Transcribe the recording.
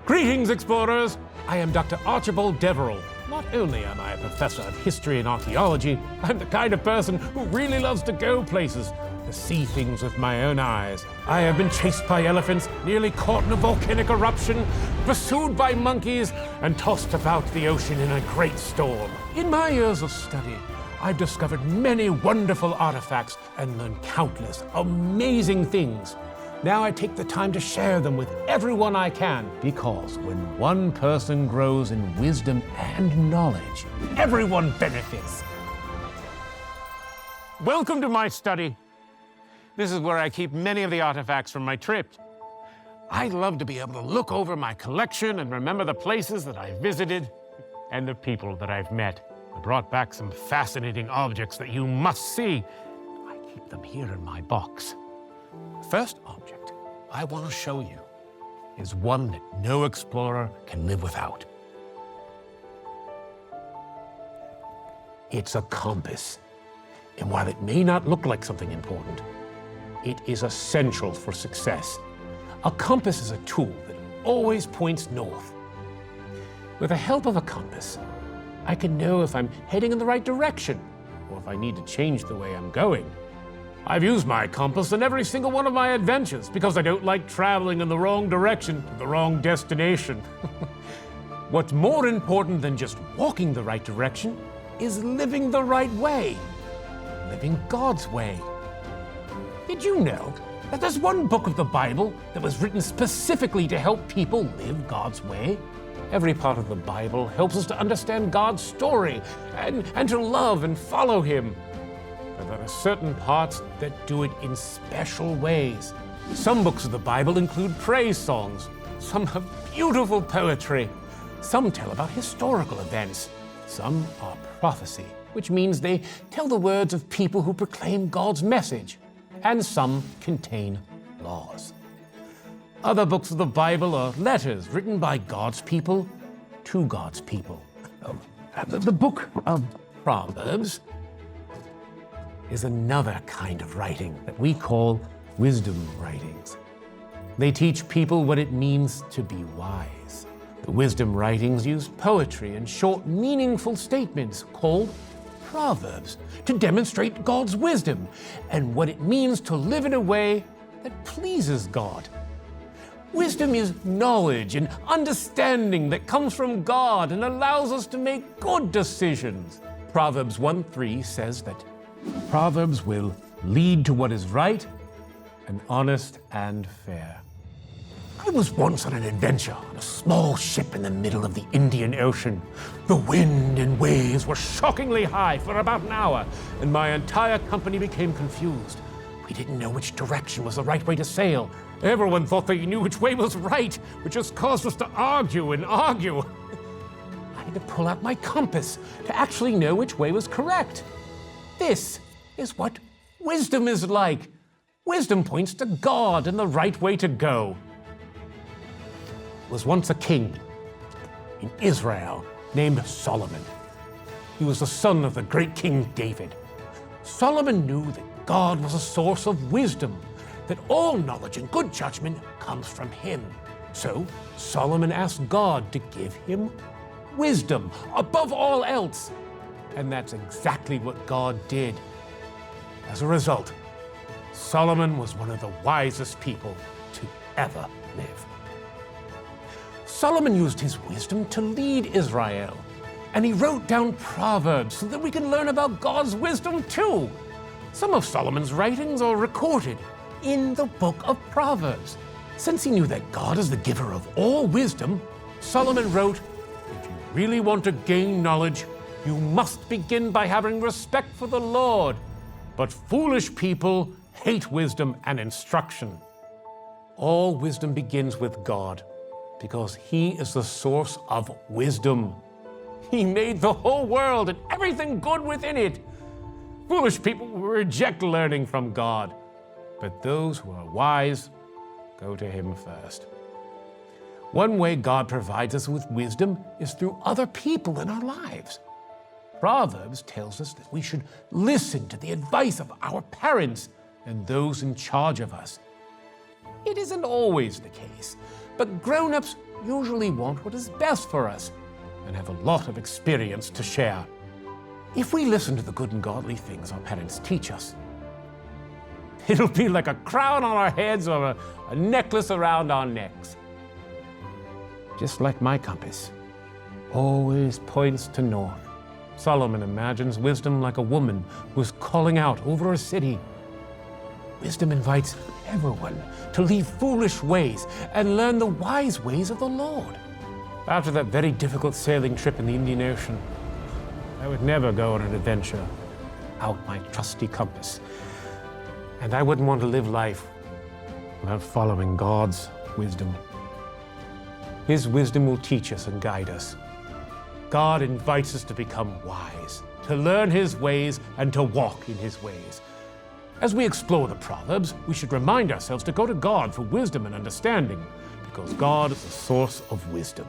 Greetings, explorers! I am Dr. Archibald Deverell. Not only am I a professor of history and archaeology, I'm the kind of person who really loves to go places, to see things with my own eyes. I have been chased by elephants, nearly caught in a volcanic eruption, pursued by monkeys, and tossed about the ocean in a great storm. In my years of study, I've discovered many wonderful artifacts and learned countless amazing things. Now I take the time to share them with everyone I can, because when one person grows in wisdom and knowledge, everyone benefits. Welcome to my study. This is where I keep many of the artifacts from my trip. I love to be able to look over my collection and remember the places that I visited and the people that I've met. I brought back some fascinating objects that you must see. I keep them here in my box. The first object I want to show you is one that no explorer can live without. It's a compass. And while it may not look like something important, it is essential for success. A compass is a tool that always points north. With the help of a compass, I can know if I'm heading in the right direction or if I need to change the way I'm going. I've used my compass in every single one of my adventures because I don't like traveling in the wrong direction to the wrong destination. What's more important than just walking the right direction is living the right way, living God's way. Did you know that there's one book of the Bible that was written specifically to help people live God's way? Every part of the Bible helps us to understand God's story and to love and follow Him. But there are certain parts that do it in special ways. Some books of the Bible include praise songs. Some have beautiful poetry. Some tell about historical events. Some are prophecy, which means they tell the words of people who proclaim God's message. And some contain laws. Other books of the Bible are letters written by God's people to God's people. The book of Proverbs is another kind of writing that we call wisdom writings. They teach people what it means to be wise. The wisdom writings use poetry and short, meaningful statements called Proverbs to demonstrate God's wisdom and what it means to live in a way that pleases God. Wisdom is knowledge and understanding that comes from God and allows us to make good decisions. Proverbs 1:3 says that Proverbs will lead to what is right and honest and fair. I was once on an adventure on a small ship in the middle of the Indian Ocean. The wind and waves were shockingly high for about an hour, and my entire company became confused. We didn't know which direction was the right way to sail. Everyone thought they knew which way was right, which just caused us to argue and argue. I had to pull out my compass to actually know which way was correct. This is what wisdom is like. Wisdom points to God and the right way to go. There was once a king in Israel named Solomon. He was the son of the great King David. Solomon knew that God was a source of wisdom, that all knowledge and good judgment comes from Him. So Solomon asked God to give him wisdom above all else. And that's exactly what God did. As a result, Solomon was one of the wisest people to ever live. Solomon used his wisdom to lead Israel, and he wrote down Proverbs so that we can learn about God's wisdom too. Some of Solomon's writings are recorded in the book of Proverbs. Since he knew that God is the giver of all wisdom, Solomon wrote, "If you really want to gain knowledge, you must begin by having respect for the Lord. But foolish people hate wisdom and instruction." All wisdom begins with God, because He is the source of wisdom. He made the whole world and everything good within it. Foolish people will reject learning from God, but those who are wise go to Him first. One way God provides us with wisdom is through other people in our lives. Proverbs tells us that we should listen to the advice of our parents and those in charge of us. It isn't always the case, But grown-ups usually want what is best for us and have a lot of experience to share. If we listen to the good and godly things our parents teach us, it'll be like a crown on our heads or a necklace around our necks. Just like my compass always points to north. Solomon imagines wisdom like a woman who's calling out over a city. Wisdom invites everyone to leave foolish ways and learn the wise ways of the Lord. After that very difficult sailing trip in the Indian Ocean, I would never go on an adventure without my trusty compass. And I wouldn't want to live life without following God's wisdom. His wisdom will teach us and guide us. God invites us to become wise, to learn His ways and to walk in His ways. As we explore the Proverbs, we should remind ourselves to go to God for wisdom and understanding, because God is the source of wisdom.